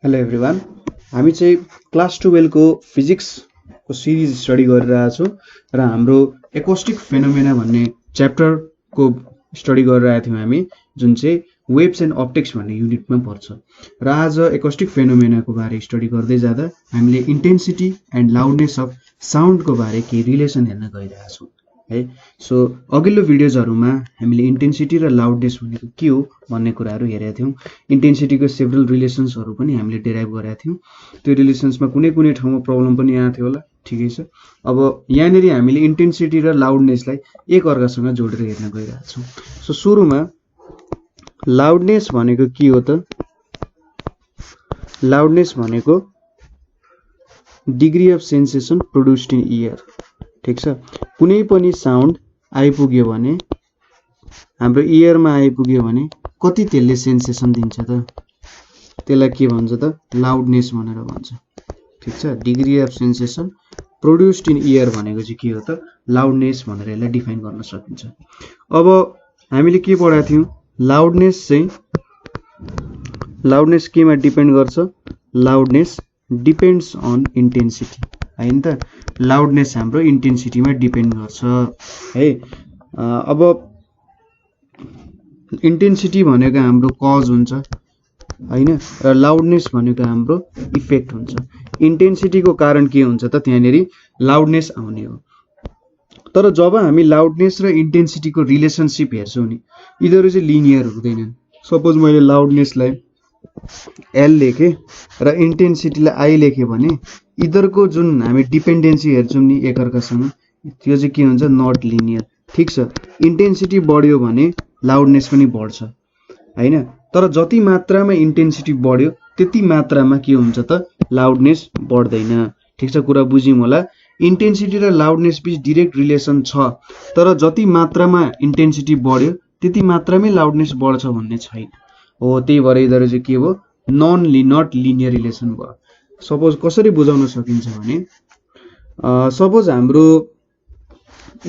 Hello everyone, हामी चाहिँ class 12 को फिजिक्सको सिरिज स्टडी गरिरहेका छौँ र हाम्रो एकोस्टिक फेनोमेना भन्ने च्याप्टरको स्टडी गरिरहेका थियौँ हामी, जुन चाहिँ वेव्स एन्ड अप्टिक्स भन्ने युनिटमा पर्छ। र आज एकोस्टिक फेनोमेनाको बारे स्टडी गर्दै जाँदा हामीले इन्टेन्सिटी एन्ड लाउडनेस अफ साउन्डको बारे केही रिलेसन हेर्न गइरहेका छौँ है। सो अघिल्लो भिडियोजहरूमा हामीले इन्टेन्सिटी र लाउडनेस भनेको के हो भन्ने कुराहरू हेरेका थियौँ। इन्टेन्सिटीको सेभरल रिलेसन्सहरू पनि हामीले डेराइभ गरेका थियौँ। त्यो रिलेसन्समा कुनै कुनै ठाउँमा प्रब्लम पनि आएको थियो होला, ठिकै छ। अब यहाँनिर हामीले इन्टेन्सिटी र लाउडनेसलाई एक अर्कासँग जोडेर हेर्न गइरहेका छौँ। सो सुरुमा लाउडनेस भनेको के हो त? लाउडनेस भनेको degree of sensation produced in year, ठिक छ। कुनै पनि साउन्ड आइपुग्यो भने, हाम्रो इयरमा आइपुग्यो भने कति त्यसले सेन्सेसन दिन्छ त? त्यसलाई के भन्छ त? लाउडनेस भनेर भन्छ, ठिक छ। Degree of sensation produced in year भनेको चाहिँ के हो त? लाउडनेस भनेर यसलाई डिफाइन गर्न सकिन्छ। अब हामीले के पढाएको थियौँ? लाउडनेस केमा डिपेन्ड गर्छ? लाउडनेस डिपेन्ड्स अन इन्टेन्सिटी, हैन त? लाउडनेस हाम्रो इन्टेन्सिटीमा डिपेन्ड गर्छ है। अब इन्टेन्सिटी भनेको हाम्रो कज हुन्छ हैन, र लाउडनेस भनेको हाम्रो इफेक्ट हुन्छ। इन्टेन्सिटीको कारण के हुन्छ त? त्यहाँनिर लाउडनेस आउने हो। तर जब हामी लाउडनेस र इन्टेन्सिटीको रिलेसनसिप हेर्छौँ नि, यिनीहरू चाहिँ लिनियर हुँदैनन्। सपोज मैले लाउडनेसलाई एल लेखेँ र इन्टेन्सिटीलाई आई लेखेँ भने यिनीहरूको जुन हामी डिपेन्डेन्सी हेर्छौँ नि एकअर्कासँग, त्यो चाहिँ के हुन्छ? नट लिनियर, ठिक छ। इन्टेन्सिटी बढ्यो भने लाउडनेस पनि बढ्छ हैन, तर जति मात्रामा इन्टेन्सिटी बढ्यो त्यति मात्रामा के हुन्छ त? लाउडनेस बढ्दैन, ठिक छ। कुरा बुझ्यौँ होला। इन्टेन्सिटी र लाउडनेस बीच डिरेक्ट रिलेसन छ, तर जति मात्रामा इन्टेन्सिटी बढ्यो त्यति मात्रामै लाउडनेस बढ्छ भन्ने छैन हो। त्यही भएर यिनीहरू चाहिँ के हो? नट लिनियर रिलेसन भयो। सपोज कसरी बुझाउन सकिन्छ भने, सपोज हाम्रो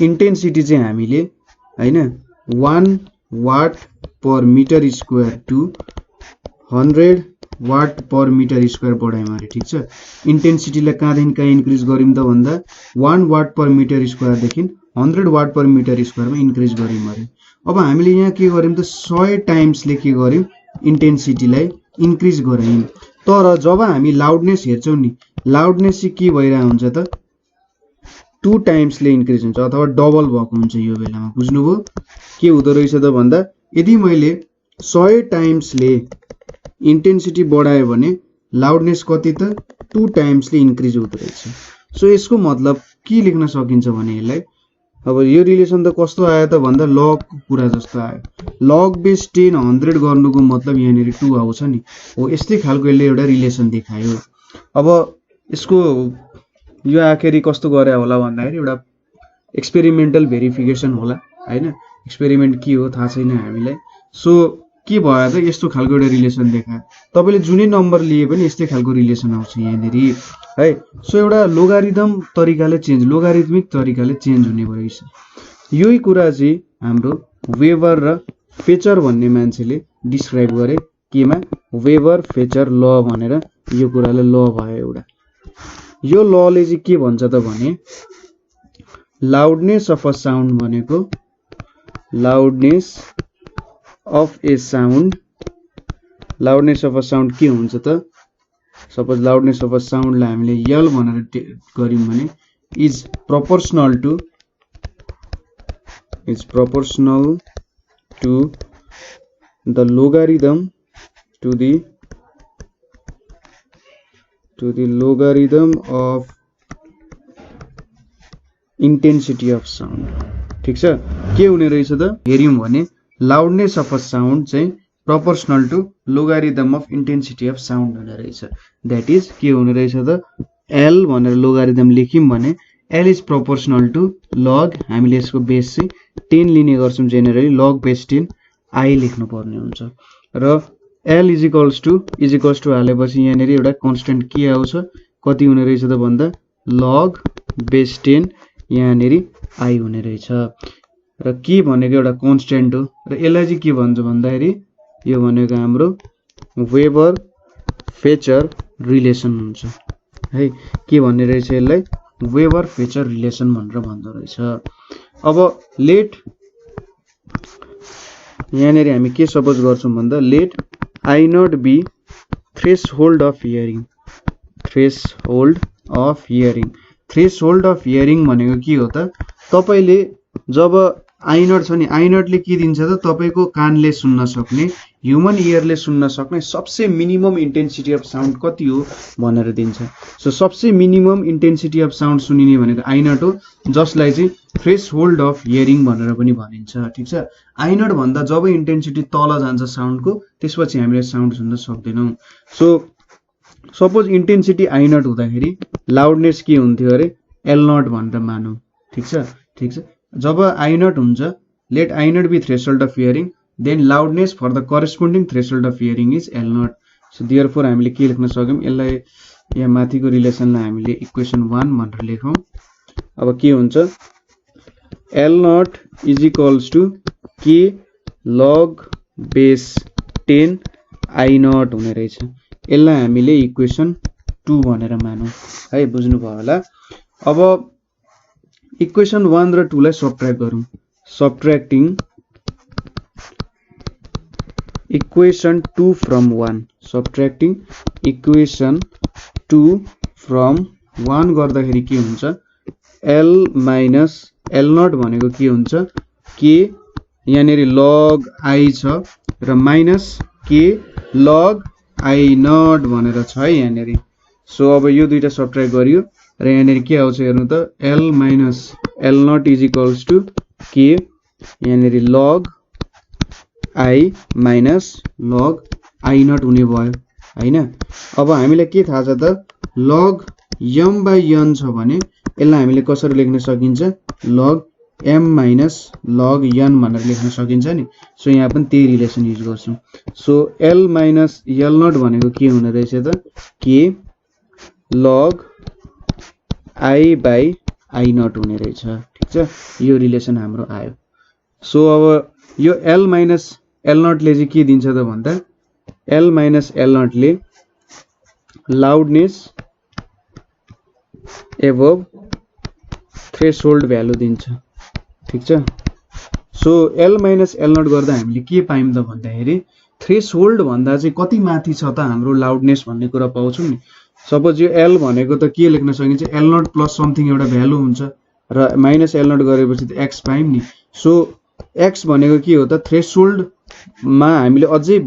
इन्टेन्सिटी चाहिँ हामीले हैन 1 watt per metre square to 100 watt per metre square बढायौँ अरे, ठिक छ। इन्टेन्सिटीलाई कहाँदेखि कहाँ इन्क्रिज गऱ्यौँ त भन्दा 1 वाट पर मिटर स्क्वायरदेखि 100 वाट पर मिटर स्क्वायरमा इन्क्रिज गऱ्यौँ अरे। अब हामीले यहाँ के गर्यौँ त? 100 टाइम्सले के गर्यौँ? इन्टेन्सिटीलाई इन्क्रिज गऱ्यौँ। तर जब हामी लाउडनेस हेर्छौँ नि, लाउडनेस चाहिँ के भइरहेको हुन्छ त? 2 टाइम्सले इन्क्रिज हुन्छ अथवा डबल भएको हुन्छ। यो बेलामा बुझ्नुभयो के हुँदो रहेछ त भन्दा, यदि मैले 100 टाइम्सले इन्टेन्सिटी बढायो भने लाउडनेस कति त? 2 टाइम्सले इन्क्रिज हुँदो रहेछ। सो यसको मतलब के लेख्न सकिन्छ भने यसलाई, अब यो रिलेसन त कस्तो आयो त भन्दा लगको कुरा जस्तो आयो। लग बेस 10 100 गर्नुको मतलब यहाँनिर 2 आउँछ नि हो। यस्तै खालको यसले एउटा रिलेसन देखायो। अब यसको यो आखिरी कस्तो गरे होला भन्दाखेरि एउटा एक्सपेरिमेन्टल भेरिफिकेसन होला हैन। एक्सपेरिमेन्ट के हो थाहा छैन हामीलाई। सो के भयो त? यस्तो खालको एउटा रिलेसन देखायो। तपाईँले जुनै नम्बर लिए पनि यस्तै खालको रिलेसन आउँछ यहाँनिर है। सो एउटा लोगारिथमिक तरिकाले चेन्ज हुने भएछ। यही कुरा चाहिँ हाम्रो वेबर र फेचर भन्ने मान्छेले डिस्क्राइब गरे केमा? वेबर फेचर ल भनेर यो कुरालाई ल भयो एउटा। यो लले चाहिँ के भन्छ त भने, लाउडनेस अफ अ साउन्ड भनेको लाउडनेस अफ ए साउन्ड के हुन्छ त? सपोज लाउडनेस अफ अ साउन्डलाई हामीले यल भनेर गर्यौँ भने is proportional to the logarithm of intensity of sound, ठिक छ। के हुने रहेछ त? हेर्यौँ भने लाउडनेस अफ अ साउन्ड चाहिँ proportional to logarithm of intensity of sound हुने रहेछ। द्याट इज के हुने रहेछ त? एल भनेर लोगारिथम लेख्यौँ भने एल इज प्रोपोर्सनल टु लग, हामीले यसको बेस चाहिँ 10 लिने गर्छौँ जेनरली, लग बेस 10 आई लेख्नु पर्ने हुन्छ। र एल इजिकल्स टु हालेपछि यहाँनिर एउटा कन्स्टेन्ट के आउँछ? कति हुने रहेछ त भन्दा लग बेस 10 यहाँनिर आई हुने रहेछ। र के भनेको एउटा कन्स्टेन्ट हो, र यसलाई चाहिँ के भन्छ भन्दाखेरि यो भनेको हाम्रो वेबर फेचर रिलेसन हुन्छ है। के भन्ने रहेछ यसलाई वेबर फेचर रिलेसन भनेर भन्दो रहेछ। अब लेट यहाँनिर हामी के सपोज गर्छौं भन्दा let I naught be threshold of hearing. Threshold of hearing, threshold of hearing भनेको के हो त, तपाईले जब आई नट छ नि, आई नटले के दिन्छ त तपाईको कानले सुन्न सक्ने, ह्युमन इयरले सुन्न सक्ने सबसे मिनिमम इन्टेन्सिटी अफ साउन्ड कति हो भनेर दिन्छ। सो सबसे मिनिमम इन्टेन्सिटी अफ साउन्ड सुनिने भनेको आई नट हो, जसलाई चाहिँ थ्रेसहोल्ड अफ हियरिङ भनेर पनि भनिन्छ। ठीक छ, आई नट भन्दा जब इन्टेन्सिटी तल जान्छ साउन्डको त्यसपछि हामीले साउन्ड सुन्न सक्दैनौं। So suppose intensity I naught हुँदाखेरि लाउडनेस के हुन्थ्यो अरे एल नट भनेर मानौं। ठीक छ, ठीक छ, जब आई नट हुन्छ let I naught be threshold of hearing then loudness for the corresponding threshold of hearing is L naught. So therefore हामीले के लेख्न सक्यौं, यसलाई यहाँ माथिको रिलेसनलाई हामीले इक्वेसन 1 भनेर लेखौं। अब के हुन्छ L naught is equals to k log base 10 I naught हुने रहेछ। यसलाई हामीले इक्वेसन 2 भनेर मानौं है, बुझ्नुभयो होला। अब इक्वेसन 1 र 2 लाई सबट्र्याक्ट गरौं। सबट्र्याक्टिङ इक्वेसन 2 फ्रम 1, सबट्र्याक्टिङ इक्वेसन 2 फ्रम 1 गर्दाखेरि के हुन्छ एल माइनस एल नट भनेको के हुन्छ के यहाँनिर लग आई छ र माइनस के लग आई नट भनेर छ है यहाँनिर। सो अब यो दुईटा सबट्र्याक्ट गरियो र यहाँनिर के आउँछ हेर्नु त L minus L naught is equals to के यहाँनिर log I minus log I naught हुने भयो हैन। अब हामीलाई के थाहा छ त लग एम बाई एन छ भने यसलाई हामीले कसरी लेख्न सकिन्छ log M minus log N भनेर लेख्न सकिन्छ नि। सो यहाँ पनि त्यही रिलेसन युज गर्छौं। So L minus L naught भनेको के हुने रहेछ त k log I by I naught हुने रहेछ। ठीक छ, यो रिलेसन हाम्रो आयो। सो अब यो एल माइनस एल नटले चाहिँ के दिन्छ त भन्दा एल माइनस एल नटले लाउडनेस एबभ थ्रेसहोल्ड भ्यालु दिन्छ। ठीक छ, so L minus L naught गर्दा हामीले के पायौं त भन्दाखेरि थ्रेसहोल्ड भन्दा चाहिँ कति माथि छ त हाम्रो लाउडनेस भन्ने कुरा पाउँछौं नि। सपोज यो एल भनेको त के लेख्न सकिन्छ एल नट प्लस समथिङ एउटा भ्यालु हुन्छ र माइनस एल नट गरेपछि त एक्स पायौं नि। सो एक्स भनेको के हो त थ्रेसहोल्डमा हामीले अझै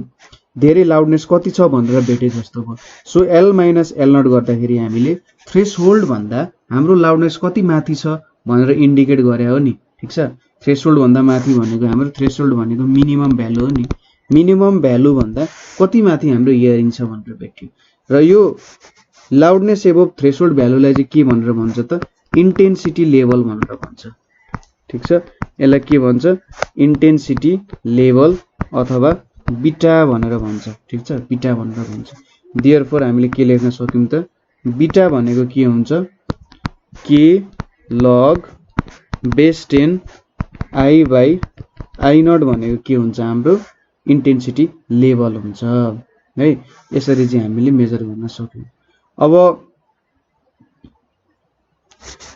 धेरै लाउडनेस कति छ भनेर भेटे जस्तो भयो। So L minus L naught गर्दाखेरि हामीले थ्रेसहोल्ड भन्दा हाम्रो लाउडनेस कति माथि छ भनेर इन्डिकेट गरे हो नि। ठीक छ, थ्रेसहोल्ड भन्दा माथि भनेको हाम्रो थ्रेसहोल्ड भनेको मिनिमम भ्यालु हो नि। मिनिमम भ्यालु भन्दा कति माथि हाम्रो हियरिङ छ भनेर भेट्यो र यो लाउडनेस एबभ थ्रेसहोल्ड भ्यालुलाई चाहिँ के भनेर भन्छ त इन्टेन्सिटी लेभल भनेर भन्छ। ठीक छ, यसलाई के भन्छ इन्टेन्सिटी लेभल अथवा बिटा भनेर भन्छ। ठीक छ, बिटा भनेर भन्छ। देयरफोर हामीले के लेख्न सक्यौं त बिटा भनेको के हुन्छ के log base 10 I by I naught भनेको के हुन्छ हाम्रो इन्टेन्सिटी लेभल हुन्छ है। यसरी चाहिँ हामीले मेजर गर्न सक्यौं। अब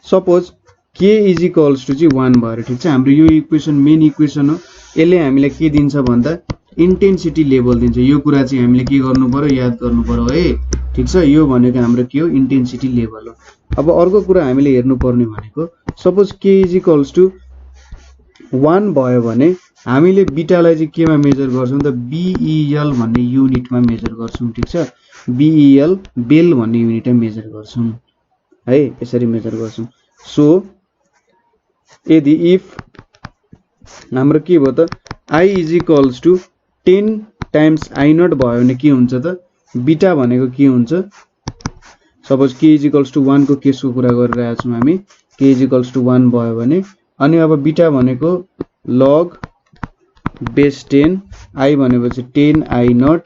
सपोज के इज इक्वल्स टु चाहिँ 1 भएर ठीक छ, हाम्रो यो इक्वेसन मेन इक्वेसन हो। यसले हामीलाई के दिन्छ भन्दा इन्टेन्सिटी लेभल दिन्छ। यो कुरा चाहिँ हामीले के गर्नु पर्यो याद गर्नु पर्यो है। ठीक छ, यो भनेको हाम्रो के हो इन्टेन्सिटी लेभल हो। अब अर्को कुरा हामीले हेर्नु पर्ने भनेको सपोज के इज इक्वल्स टु 1 भयो भने हामीले बिटालाई चाहिँ केमा मेजर गर्छौं त बीईएल भन्ने युनिटमा मेजर गर्छौं। ठीक छ, बीईएल बेल भन्ने युनिटमा मेजर गर्छौं है, यसरी मेजर गर्छौं। सो यदि इफ हाम्रो के भयो त I is equals to 10 times I naught भयो भने के हुन्छ त बिटा भनेको के हुन्छ सपोज के इज इक्वल्स टु 1 को केसको कुरा गरिरहेका छौं हामी। के इज इक्वल्स टु 1 भयो भने अनि अब बिटा भनेको लग बेस 10 आई भनेपछि 10 I naught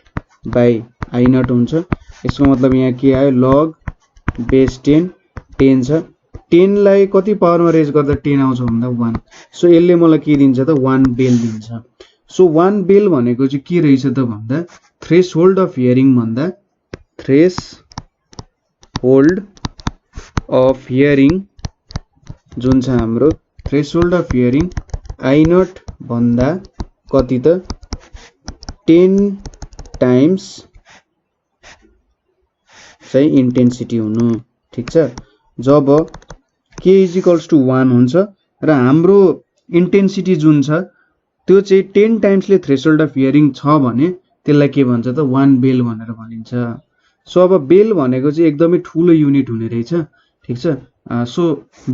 by I naught हुन्छ। यसको मतलब यहाँ के आयो लग बेस 10 10 छ, 10 लाई कति पावरमा रेज गर्दा 10 आउँछ भन्दा 1। सो यसले मलाई के दिन्छ त 1 बेल दिन्छ। सो 1 बेल भनेको चाहिँ के रहेछ त भन्दा थ्रेसहोल्ड अफ हियरिङ भन्दा थ्रेसहोल्ड अफ हियरिङ जुन छ हाम्रो थ्रेसहोल्ड अफ हियरिङ I0 भन्दा कति त 10 टाइम्स चाहिँ इन्टेन्सिटी हुनु ठीक छ जब k = 1 हुन्छ र हाम्रो इन्टेन्सिटी जुन छ त्यो चाहिँ 10 टाइम्सले थ्रेसहोल्ड अफ हियरिङ छ भने त्यसलाई के भन्छ त 1 बेल भनेर भनिन्छ सो अब बेल भनेको चाहिँ एकदमै ठूलो युनिट हुने रहेछ ठीक छ सो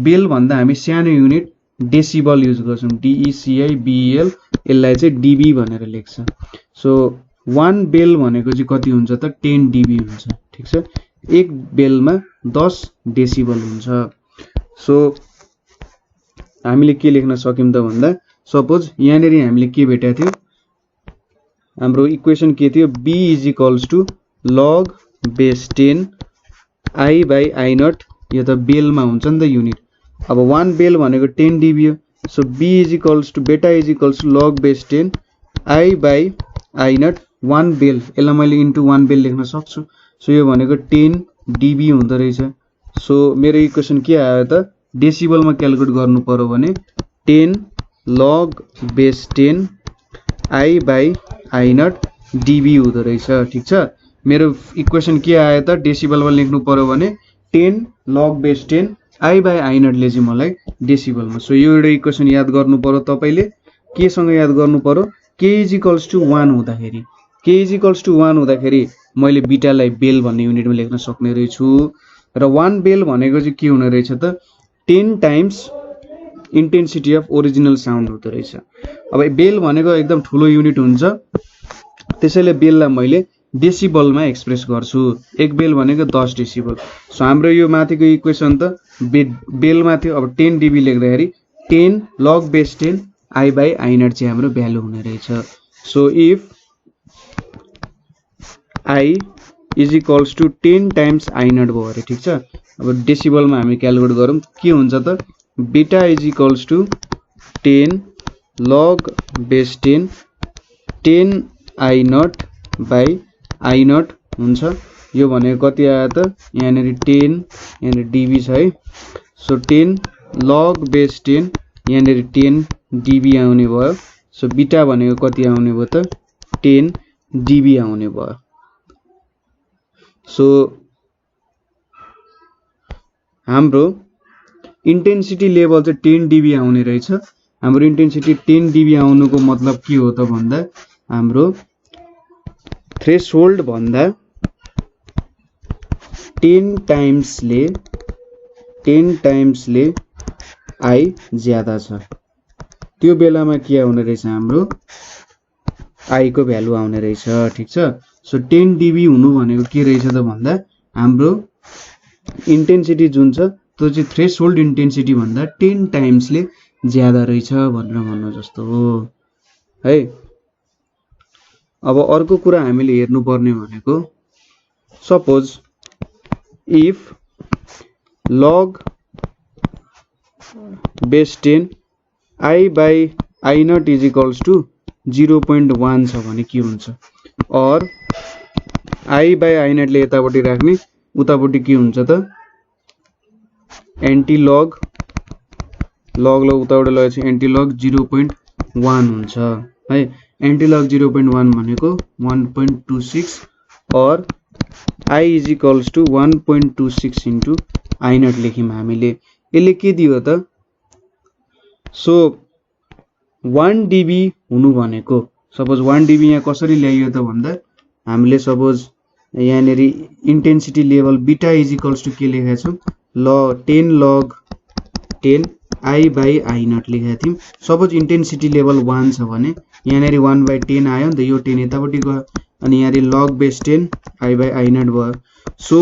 बेल भन्दा हामी सानो युनिट डेसिबल युज गर्छौं DECIBEL यसलाई चाहिँ dB भनेर लेख्छ सो 1 बेल भनेको चाहिँ कति हुन्छ त 10 dB हुन्छ ठीक छ एक बेलमा 10 डेसिबल हुन्छ सो हामीले के लेख्न सक्यौं त भन्दा सपोज यहाँनेरि हामीले के भेटेको थियो हाम्रो इक्वेसन के थियो B = log base 10 I/I0 यो त बेलमा हुन्छ नि त युनिट अब 1 बेल भनेको 10 dB हो so B beta = log base 10 I/I0 1 बेल यसलाई मैले इन्टु 1 बेल लेख्न सक्छु सो यो भनेको 10 dB हुँदो रहेछ सो मेरो इक्वेसन के आयो त डेसिबलमा क्याल्कुलेट गर्नु पर्यो भने 10 log base 10 I/I0 dB हुँदो रहेछ ठीक छ मेरो इक्वेसन के आयो त डेसिबलमा लेख्नु पर्यो भने 10 log base 10 I/I0 ले चाहिँ मलाई डेसिबलमा सो यो एउटा इक्वेसन याद गर्नु पर्यो तपाईले के सँग याद गर्नु पर्यो k = 1 हुँदाखेरि k = 1 हुँदाखेरि मैले बीटालाई बेल भन्ने युनिटमा लेख्न सक्ने रहेछु र 1 बेल भनेको चाहिँ के हुने रहेछ त 10 times intensity of original sound हुँदो रहेछ अब बेल भनेको एकदम ठूलो युनिट हुन्छ त्यसैले बेललाई मैले डेसिबलमा एक्सप्रेस गर्छु एक बेल भनेको 10 डेसिबल सो हाम्रो यो माथिको इक्वेसन त बेलमा थियो अब 10 dB लेख्दाखेरि 10 log base 10 I/I0 चाहिँ हाम्रो भ्यालु हुने रहेछ so if I = 10 times I0 भयो अरे ठीक छ अब डेसिबलमा हामी क्याल्कुलेट गरौँ के हुन्छ त बीटा = 10 log base 10 10 I0/I0 हुन्छ यो भनेको कति आयो त यहाँनेरि 10 यहाँनेरि dB छ है सो 10 log base 10 यहाँनेरि 10 dB आउने भयो सो बीटा भनेको कति आउने भयो त 10 dB आउने भयो सो हाम्रो इन्टेन्सिटी लेभल चाहिँ 10 dB आउने रहेछ हाम्रो इन्टेन्सिटी 10 dB आउनुको मतलब के हो त भन्दा हाम्रो थ्रेसहोल्ड भन्दा 10 टाइम्सले I ज्यादा छ त्यो बेलामा के आउने रहेछ हाम्रो I को भ्यालु आउने रहेछ ठीक छ सो 10 dB हुनु भनेको के रहेछ त भन्दा हाम्रो इन्टेन्सिटी जुन छ त्यो चाहिँ थ्रेसहोल्ड इन्टेन्सिटी भन्दा 10 टाइम्सले ज्यादा रहेछ भनेर भन्नु जस्तो हो है अब अर्को कुरा हामीले हेर्नु पर्ने भनेको suppose if log base 10 I/I0 = 0.1 छ भने के हुन्छ और I/I0 ले यतापट्टि राख्ने उतापट्टि के हुन्छ त एन्टी लग ल उताबाट लगेपछि एन्टी लग 0.1 हुन्छ है एन्टी लग 0.1 भनेको 1.26 और I = 1.26 into I0 लेख्यौं हामीले यसले के दियो त सो 1 dB हुनु भनेको सपोज 1 dB यहाँ कसरी ल्याइयो त भन्दा हामीले सपोज यहाँनेरि इन्टेन्सिटी लेभल बीटा = के लेखेका छौं 10 log 10 I/I0 लेखेका थियौं सपोज इन्टेन्सिटी लेभल 1 छ भने यहाँनेरि 1/10 आयो नि त यो 10 यतापट्टि गयो अनि यहाँनेरि log base 10 I/I0 भयो सो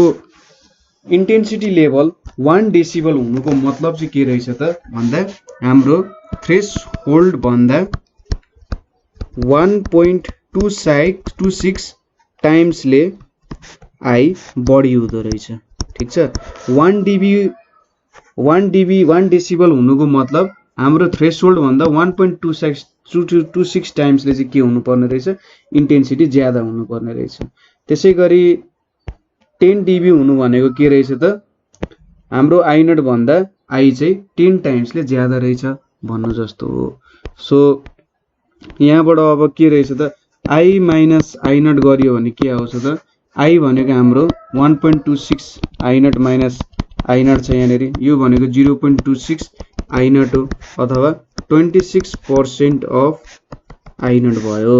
इन्टेन्सिटी लेभल 1 डेसिबल हुनुको मतलब चाहिँ के रहेछ त भन्दा हाम्रो थ्रेसहोल्ड भन्दा 1.26 टाइम्सले I बढी हुँदो रहेछ ठीक छ 1 डेसिबल हुनुको मतलब हाम्रो थ्रेसहोल्ड भन्दा 1.26 टाइम्सले चाहिँ के हुनु पर्ने रहेछ इन्टेन्सिटी ज्यादा हुनु पर्ने रहेछ त्यसैगरी 10 dB हुनु भनेको के रहेछ त हाम्रो I0 भन्दा I चाहिँ 10 टाइम्सले ज्यादा रहेछ भन्नु जस्तो हो। सो यहाँबाट अब के रहेछ त I माइनस I0 गरियो भने के आउँछ त I भनेको हाम्रो 1.26 I0 माइनस I0 छ यहाँनेरि, यो भनेको 0.26 I0 हो अथवा 26% अफ I0 भयो।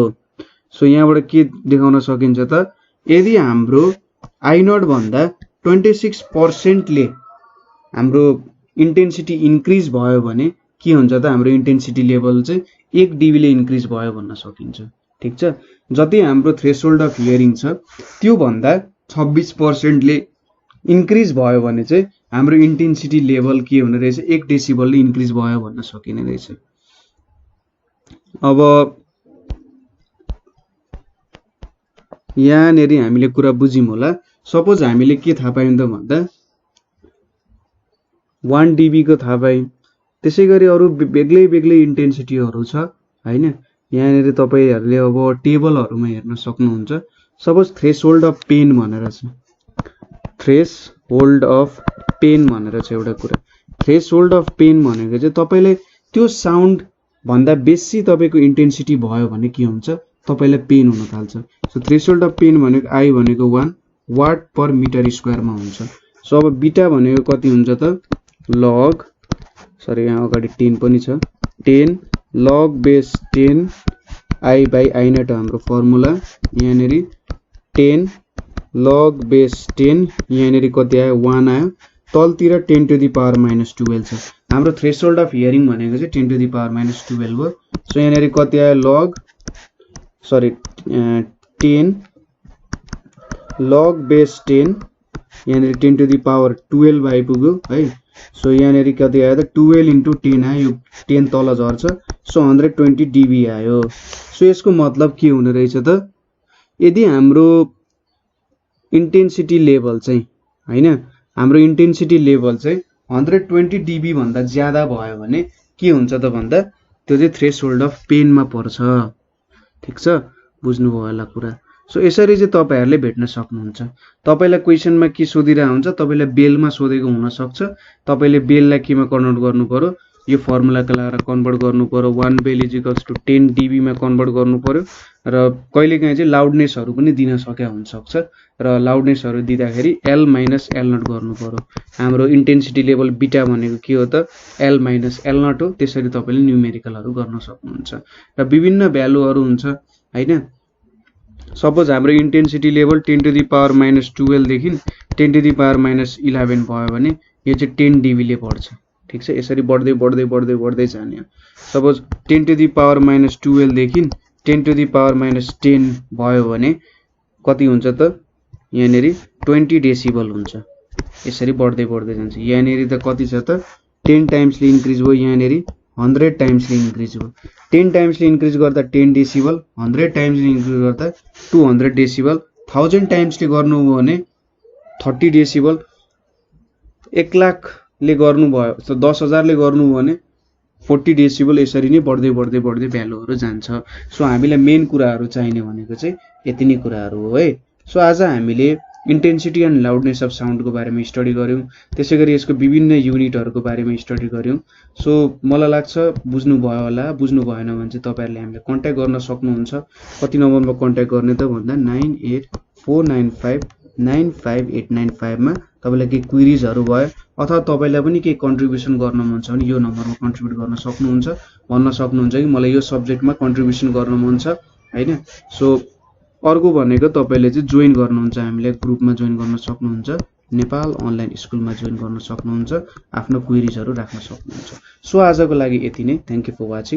सो यहाँबाट के देखाउन सकिन्छ त यदि हाम्रो I0 भन्दा 26% ले हाम्रो इन्टेन्सिटी इन्क्रिज भयो भने के हुन्छ त हाम्रो इन्टेन्सिटी लेभल चाहिँ 1 dB ले इन्क्रिज भयो भन्न सकिन्छ। ठीक छ, जति हाम्रो थ्रेसहोल्ड अफ हियरिङ छ त्यो भन्दा 26% ले इन्क्रिज भयो भने चाहिँ हाम्रो इन्टेन्सिटी लेभल के हुने रहेछ 1 डेसिबल ले इन्क्रिज भयो भन्न सकिने रहेछ। अब यहाँनेरि हामीले कुरा बुझ्यौं होला। सपोज हामीले के थाहा पायौं त भन्दा 1 dB को थाहा पायौं, त्यसैगरी अरु बेग्लै बेग्लै इन्टेन्सिटीहरु छ हैन। यहाँनेरि तपाईहरुले अब टेबलहरुमा हेर्न सक्नुहुन्छ। सपोज थ्रेसहोल्ड अफ पेन भनेर छ, थ्रेसहोल्ड अफ पेन भनेर छ एउटा कुरा। थ्रेसहोल्ड अफ पेन भनेको चाहिँ तपाईले त्यो साउन्ड भन्दा बेसी तपाईको इन्टेन्सिटी भयो भने के हुन्छ तपाईलाई पेन हुन थाल्छ। सो थ्रेसहोल्ड अफ पेन भनेको I भनेको 1 वाट पर मिटर स्क्वायर मा हुन्छ। सो अब बीटा भनेको कति हुन्छ त लग सरी यहाँ अगाडि 10 पनि छ 10 लग बेस 10 I बाइ I0 हाम्रो फर्मुला। यहाँनेरि 10 लग बेस 10 यहाँनेरि कति आयो 1 आयो, तलतिर 10 टु द पावर माइनस 12 छ। हाम्रो थ्रेसहोल्ड अफ हियरिङ भनेको चाहिँ 10 टु द पावर माइनस 12 हो। सो यहाँनेरि कति आयो लग सरी 10 लग बेस 10 यहाँनेरि 10 टु द पावर 12 आइपुग्यो है। सो यहाँनेरि कति आयो त 12 इन्टु 10 आयो, 10 तल झर्छ। सो 120 dB आयो। सो यसको मतलब के हुने रहेछ त यदि हाम्रो इन्टेन्सिटी लेभल चाहिँ हैन हाम्रो इन्टेन्सिटी लेभल चाहिँ 120 dB भन्दा ज्यादा भयो भने के हुन्छ त भन्दा त्यो चाहिँ थ्रेसहोल्ड अफ पेन मा पर्छ। ठीक छ, बुझ्नु भयो होला कुरा। सो यसरी चाहिँ तपाईहरुले भेट्न सक्नुहुन्छ। तपाईलाई क्वेशनमा के सोधिरा हुन्छ, तपाईलाई बेलमा सोधेको हुन सक्छ। तपाईले बेललाई केमा कन्भर्ट गर्नु पर्यो, यो फर्मुलाका लागि कन्भर्ट गर्नु पर्यो। 1 बेल इज इक्वल्स टु 10 dB मा कन्भर्ट गर्नु पर्यो। र कहिलेकाहीँ चाहिँ लाउडनेसहरु पनि दिन सके हुन सक्छ र लाउडनेसहरु दिँदाखेरि L माइनस L0 गर्नु पर्यो। हाम्रो इन्टेन्सिटी लेभल बीटा भनेको के हो त L माइनस L0 हो। त्यसरी तपाईले न्यूमेरिकलहरु गर्न सक्नुहुन्छ र विभिन्न भ्यालुहरु हुन्छ हैन। सपोज हाम्रो intensity level 10 to the power minus 12 देखि 10 टु द पावर माइनस 11 भयो भने यो चाहिँ 10 dB ले बढ्छ। ठीक छ, यसरी बढ्दै बढ्दै बढ्दै बढ्दै जाने हो। Suppose 10 to the power minus 12 देखि 10 टु द पावर माइनस 10 भयो भने कति हुन्छ त यहाँनेरि 20 डेसिबल हुन्छ। यसरी बढ्दै बढ्दै जान्छ। यहाँनेरि त कति छ त 10 टाइम्सले इन्क्रिज भयो, यहाँनेरि 100 टाइम्सले इन्क्रिज भयो। 10 टाइम्सले इन्क्रिज गर्दा 10 डेसिबल, 100 टाइम्सले इन्क्रिज गर्दा 200 डेसिबल, 1000 टाइम्सले गर्नु हो भने 30 डेसिबल, 1 लाखले गर्नु भयो 10,000 ले गर्नु हो भने 40 डेसिबल। यसरी नै बढ्दै बढ्दै बढ्दै भ्यालुहरु जान्छ। सो हामीलाई मेन कुराहरु चाहिने भनेको चाहिँ यति नै कुराहरु हो है। सो आज हामीले intensity and loudness of sound को बारेमा स्टडी गर्यौं। त्यसैगरी यसको विभिन्न युनिटहरुको बारेमा स्टडी गर्यौं। सो मलाई लाग्छ बुझ्नु भयो होला। बुझ्नु भएन भने चाहिँ तपाईहरुले हामीलाई कन्ट्याक्ट गर्न सक्नुहुन्छ। कति नम्बरमा कन्ट्याक्ट गर्ने त भन्दा 9849595895 मा तपाईलाई के क्वेरीजहरु भयो अथवा तपाईलाई पनि के कन्ट्रिब्युसन गर्न मन छ भने यो नम्बरमा कन्ट्रिब्युट गर्न सक्नुहुन्छ। भन्न सक्नुहुन्छ कि मलाई यो सब्जेक्टमा कन्ट्रिब्युसन गर्न मन छ हैन। सो अर्को भनेको तपाईले चाहिँ जोइन गर्नुहुन्छ, हामीले ग्रुपमा जोइन गर्न सक्नुहुन्छ, नेपाल अनलाइन स्कुलमा जोइन गर्न सक्नुहुन्छ, आफ्नो क्वेरीजहरु राख्न सक्नुहुन्छ। सो आजको लागि यति नै। Thank you for watching.